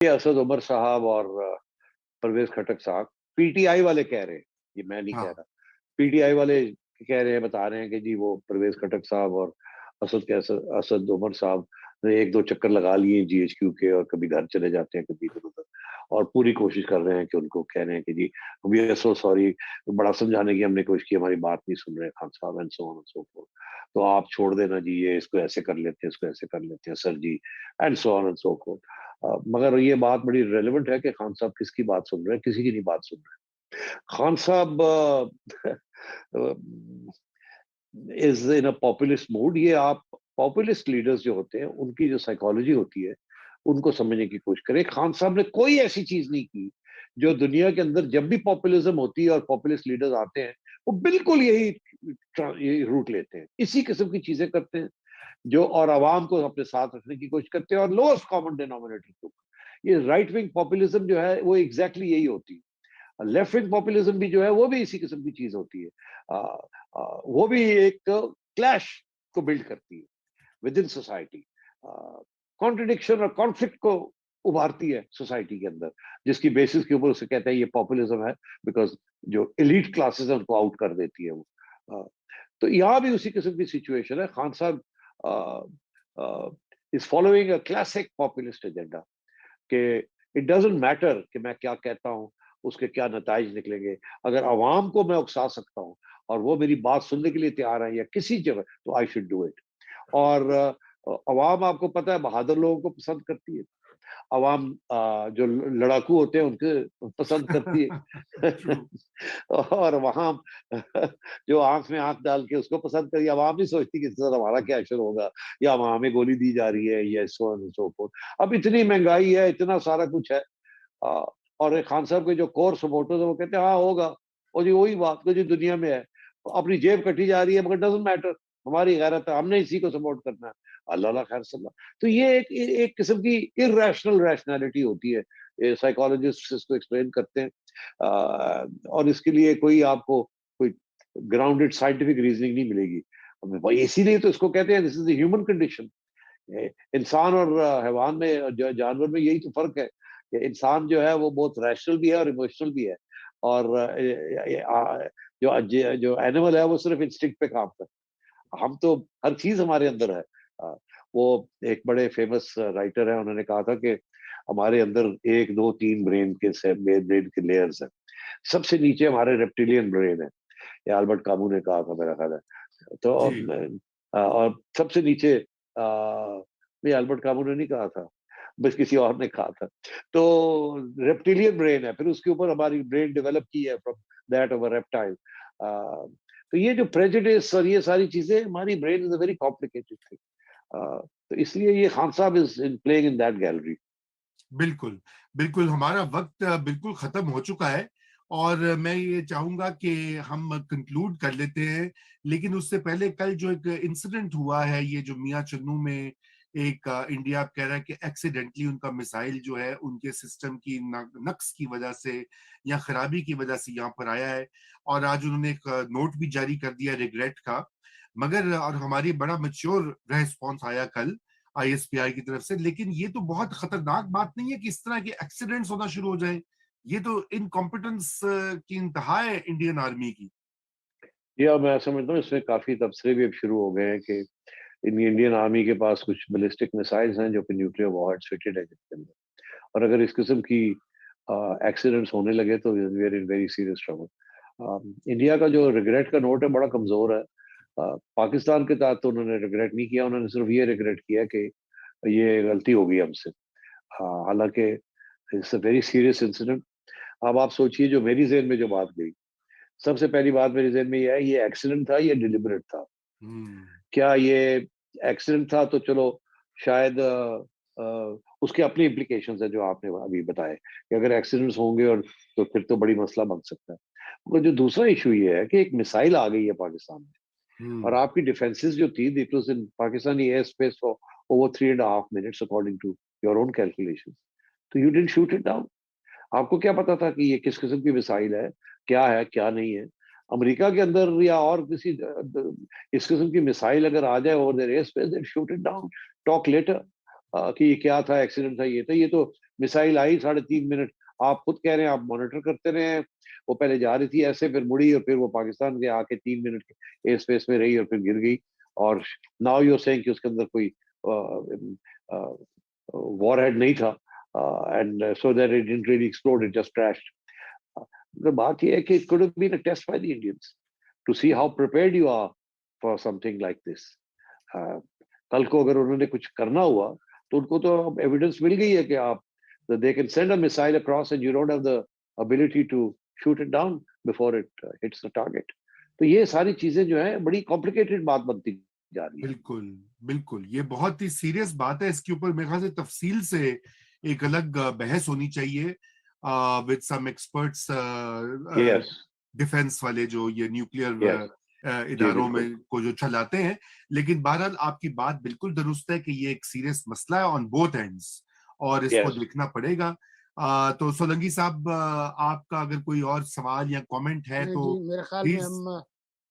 ये असद उमर साहब और परवेज खटक साहब पीटीआई वाले कह रहे हैं, ये मैं नहीं कह हाँ, रहा। पीटीआई वाले कह रहे हैं, बता रहे हैं कि जी वो परवेज खटक साहब और असद उमर साहब ने एक दो चक्कर लगा लिए जीएचक्यू के, और कभी घर चले जाते हैं, कभी इधर उधर, और पूरी कोशिश कर रहे हैं कि उनको कह रहे हैं कि जी वी आर सो सॉरी, बड़ा समझाने की हमने कोशिश की, हमारी बात नहीं सुन रहे खान साहब, and so on and so fourth. तो आप छोड़ देना जी, ये इसको ऐसे कर लेते हैं, इसको ऐसे कर लेते हैं sir ji, and so on and so forth. मगर ये बात बड़ी रेलेवेंट है कि खान साहब किसकी बात सुन रहे हैं, किसी की नहीं बात सुन रहे। खान साहब is in a populist mood. ये आप पॉपुलिस्ट लीडर्स जो होते हैं उनकी जो साइकोलॉजी होती है उनको समझने की कोशिश करें। खान साहब ने कोई ऐसी चीज नहीं की जो दुनिया के अंदर जब भी पॉपुलिज्म होती है और पॉपुलिस्ट लीडर्स आते हैं, वो बिल्कुल यही रूट लेते हैं, इसी किस्म की चीजें करते हैं जो, और आवाम को अपने साथ रखने की कोशिश करते हैं, और लोएस्ट कॉमन डिनोमिनेटर को। ये राइट विंग पॉपुलिज्म जो है वो एग्जैक्टली यही होती है। लेफ्ट विंग पॉपुलिज्म भी जो है वो भी इसी किस्म की चीज होती है। वो भी एक क्लैश को बिल्ड करती है विद इन सोसाइटी, कॉन्ट्रडिक्शन और कॉन्फ्लिक्ट को उभारती है सोसाइटी के अंदर, जिसकी बेसिस के ऊपर उसे कहते हैं ये पॉपुलिज्म है, बिकॉज जो एलीट क्लासेस है उनको आउट कर देती है वो। तो यहाँ भी उसी किस्म की सिचुएशन है। खान साहब is following a classic populist agenda, कि इट डजेंट मैटर कि मैं क्या कहता हूँ, उसके क्या नताइज निकलेंगे। अगर अवाम को मैं उकसा सकता हूँ और वो मेरी बात सुनने के लिए तैयार है या किसी जगह, तो आई शुड डू इट। और अवाम आपको पता है बहादुर लोगों को पसंद करती है, अवाम जो लड़ाकू होते हैं उनके पसंद करती है। ट्रू। और वहां जो आंख में आंख डाल के उसको पसंद करिए, अवाम नहीं सोचती कि सर हमारा क्या एक्शन होगा, या वहां हमें गोली दी जा रही है, या सो ऑन सो फोर्थ। अब इतनी महंगाई है, इतना सारा कुछ है, आ, और एक खान साहब के जो कोर सपोर्टर्स है वो कहते हैं हाँ होगा, और जी वही बात जो दुनिया में है, अपनी जेब कटी जा रही है मगर डजेंट मैटर, हमारी गैरत है, हमने इसी को सपोर्ट करना है, अल्लाह ला खैर सल्ला। तो ये एक किस्म की इरेशनल रैशनैलिटी होती है, साइकोलॉजिस्ट इसको एक्सप्लेन करते हैं। और इसके लिए कोई आपको कोई ग्राउंडेड साइंटिफिक रीजनिंग नहीं मिलेगी। इसीलिए तो इसको कहते हैं this is the human condition. इंसान और हैवान में, जानवर में यही तो फर्क है कि इंसान जो है वो बहुत रैशनल भी है और इमोशनल भी है, और जो एनिमल है वो सिर्फ इंस्टिंक्ट पे काम करता है। हम तो हर चीज हमारे अंदर है। अ, वो एक बड़े फेमस राइटर है, उन्होंने कहा था कि हमारे अंदर एक दो तीन ब्रेन के लेयर्स हैं। सबसे नीचे हमारे रेप्टिलियन ब्रेन है, ये अल्बर्ट कामू ने कहा था मेरा ख्याल है। तो जी। और सबसे नीचे नहीं, अल्बर्ट कामू ने नहीं कहा था, बस किसी और ने कहा था। तो रेप्टिलियन ब्रेन है, फिर उसके ऊपर हमारी ब्रेन डेवलप की है from that of a reptile. तो ये जो प्रेजुडिस और ये सारी चीजें, हमारी brain is a very complicated thing. तो इसलिए ये खान साहब is in playing in that gallery. बिल्कुल, बिल्कुल हमारा वक्त बिल्कुल खत्म हो चुका है और मैं ये चाहूंगा कि हम कंक्लूड कर लेते हैं। लेकिन उससे पहले कल जो एक इंसिडेंट हुआ है, ये जो मियां चन्नू में एक इंडिया कह रहा है कि एक्सीडेंटली उनका मिसाइल जो है उनके सिस्टम की नक्स की वजह से या खराबी की वजह से यहाँ पर आया है, और आज उन्होंने एक नोट भी जारी कर दिया रिग्रेट का। मगर और हमारी बड़ा मैच्योर रेस्पॉन्स आया कल आईएसपीआर की तरफ से। लेकिन ये तो बहुत खतरनाक बात नहीं है कि इस तरह के एक्सीडेंट्स होना शुरू हो जाए? ये तो इनकॉम्पिटेंस की इंतहा है इंडियन आर्मी की। या मैं समझता हूँ इसमें काफी तबसरे भी अब शुरू हो गए हैं कि इन इंडियन आर्मी के पास कुछ बैलिस्टिक मिसाइल्स हैं जो कि न्यूक्लियर वॉरहेड्स फिटेड है जिसके अंदर, और अगर इस किस्म की एक्सीडेंट्स होने लगे तो we are in very serious trouble. India का जो रिग्रेट का नोट है बड़ा कमजोर है। पाकिस्तान के तहत तो उन्होंने रिग्रेट नहीं किया, उन्होंने सिर्फ ये रिग्रेट किया कि ये गलती हो गई हमसे। हालांकि it's a very serious incident. अब आप सोचिए, जो मेरी जेहन में जो बात गई, सबसे पहली बात मेरे जेहन में ये है, ये एक्सीडेंट था, ये डिलिबरेट था? हम्म। क्या ये एक्सीडेंट था तो चलो शायद उसके अपनी इम्प्लीकेशंस है जो आपने अभी बताए कि अगर एक्सीडेंट्स होंगे और तो फिर तो बड़ी मसला बन सकता है। मगर जो दूसरा इशू ये है कि एक मिसाइल आ गई है पाकिस्तान में, और हम्म। आपकी डिफेंसेस जो थी, it was in Pakistani air space for over 3.5 minutes according to your own calculation. तो you didn't shoot it down. आपको क्या पता था कि ये किस किस्म की मिसाइल है क्या नहीं है? अमेरिका के अंदर या और किसी इस किस्म की मिसाइल अगर आ जाए over there air space, then shoot it down, talk later कि ये क्या था, एक्सीडेंट था, ये था, ये तो मिसाइल आई 3.5 मिनट, आप खुद कह रहे हैं, आप मॉनिटर करते रहे हैं, वो पहले जा रही थी ऐसे, फिर मुड़ी और फिर वो पाकिस्तान के आके 3 मिनट के एयर स्पेस में रही और फिर गिर गई, और नाउ यू आर सेइंग कि उसके अंदर कोई वॉर हेड नहीं था, and so that it didn't really explode, it just crashed. तो बात ये है कि it could have been a test by the Indians to see how prepared you are for something like this. कल को अगर उन्होंने कुछ करना हुआ तो उनको तो एविडेंस मिल गई है कि आप, they can send a missile across and you don't have the ability to shoot it down before it hits the target. तो ये सारी चीजें जो है बड़ी कॉम्प्लिकेटेड बात बनती जा रही है। बिल्कुल बिल्कुल, ये बहुत ही सीरियस बात है। इसके ऊपर मेरे ख्याल से तफसील से एक अलग बहस होनी चाहिए with some experts, Yes, defence वाले जो ये न्यूक्लियर yes, जी इदारों बिल्कुल। में को जो चलाते हैं। लेकिन बहरहाल आपकी बात बिल्कुल दुरुस्त है कि ये एक सीरियस मसला है ऑन बोथ एंड्स, और इसको Yes, देखना पड़ेगा। तो सोलंकी साहब, आपका अगर कोई और सवाल या कमेंट है नहीं तो जी, मेरे ख्याल में प्लीज। हम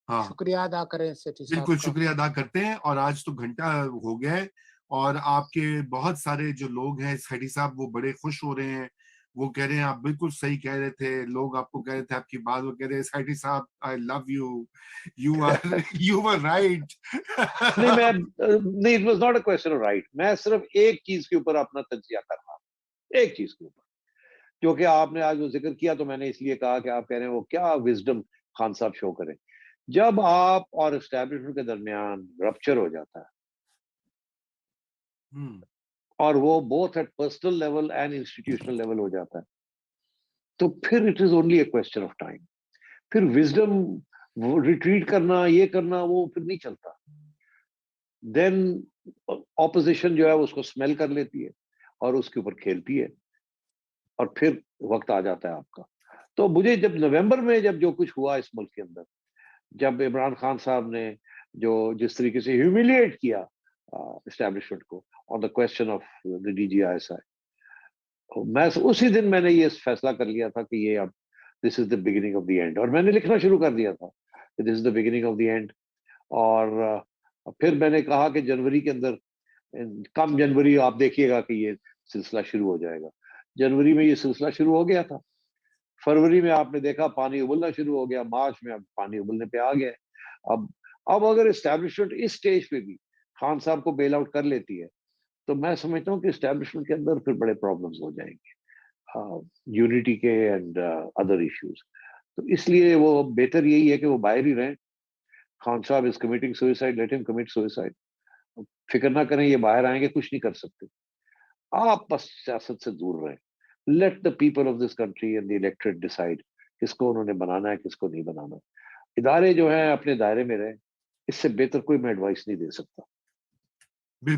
हाँ, शुक्रिया अदा करें सेठी साहब बिल्कुल का। शुक्रिया अदा करते हैं। और आज तो घंटा हो गया है, और आपके बहुत सारे जो लोग हैं सेठी साहब, वो बड़े खुश हो रहे हैं। वो कह रहे हैं आप बिल्कुल सही कह रहे थे, लोग आपको कह रहे थे आपकी बात, वो कह रहे हैं सेठी साहब I love you, you are you were right. नहीं मैं नहीं, it was not a question of right, मैं सिर्फ एक चीज के ऊपर अपना तज्जिया कर रहा हूँ, एक चीज के ऊपर, जो कि आपने आज वो जिक्र किया तो मैंने इसलिए कहा कि आप कह रहे हैं वो क्या विजडम खान साहब शो करें। जब आप और एस्टेब्लिशमेंट के दरमियान रप्चर हो जाता है, और वो both at personal level and institutional level हो जाता है, तो फिर it is only a question of time. फिर विजडम रिट्रीट करना, ये करना, वो फिर नहीं चलता। देन ऑपोजिशन जो है उसको स्मेल कर लेती है और उसके ऊपर खेलती है, और फिर वक्त आ जाता है आपका। तो मुझे जब नवंबर में जब जो कुछ हुआ इस मुल्क के अंदर, जब इमरान खान साहब ने जो जिस तरीके से ह्यूमिलिएट किया एस्टेब्लिशमेंट को on the question of the DGISI, मैं उसी दिन मैंने ये फैसला कर लिया था कि ये अब this is the beginning of the end, और मैंने लिखना शुरू कर दिया था कि this is the beginning of the end. और फिर मैंने कहा कि जनवरी के अंदर, कम जनवरी आप देखिएगा कि ये सिलसिला शुरू हो जाएगा। जनवरी में ये सिलसिला शुरू हो गया था, फरवरी में आपने देखा पानी उबलना शुरू हो गया, मार्च में अब पानी उबलने पे आ गया है। अब अगर एस्टैब्लिशमेंट इस स्टेज पे भी खान साहब को बेल आउट कर लेती है, तो मैं समझता हूँ कि एस्टैब्लिशमेंट के अंदर फिर बड़े प्रॉब्लम्स हो जाएंगे, यूनिटी के एंड अदर इश्यूज। तो इसलिए वो बेहतर यही है कि वो बाहर ही रहें। खान साहब is committing suicide, let him commit suicide, फिक्र ना करें, ये बाहर आएंगे, कुछ नहीं कर सकते। आप बस सियासत से दूर रहें, let the people of this country and the elected decide किसको उन्होंने बनाना है, किसको नहीं बनाना। इदारे जो हैं अपने दायरे में रहें, इससे बेहतर कोई मैं एडवाइस नहीं दे सकता। बिल्कुल।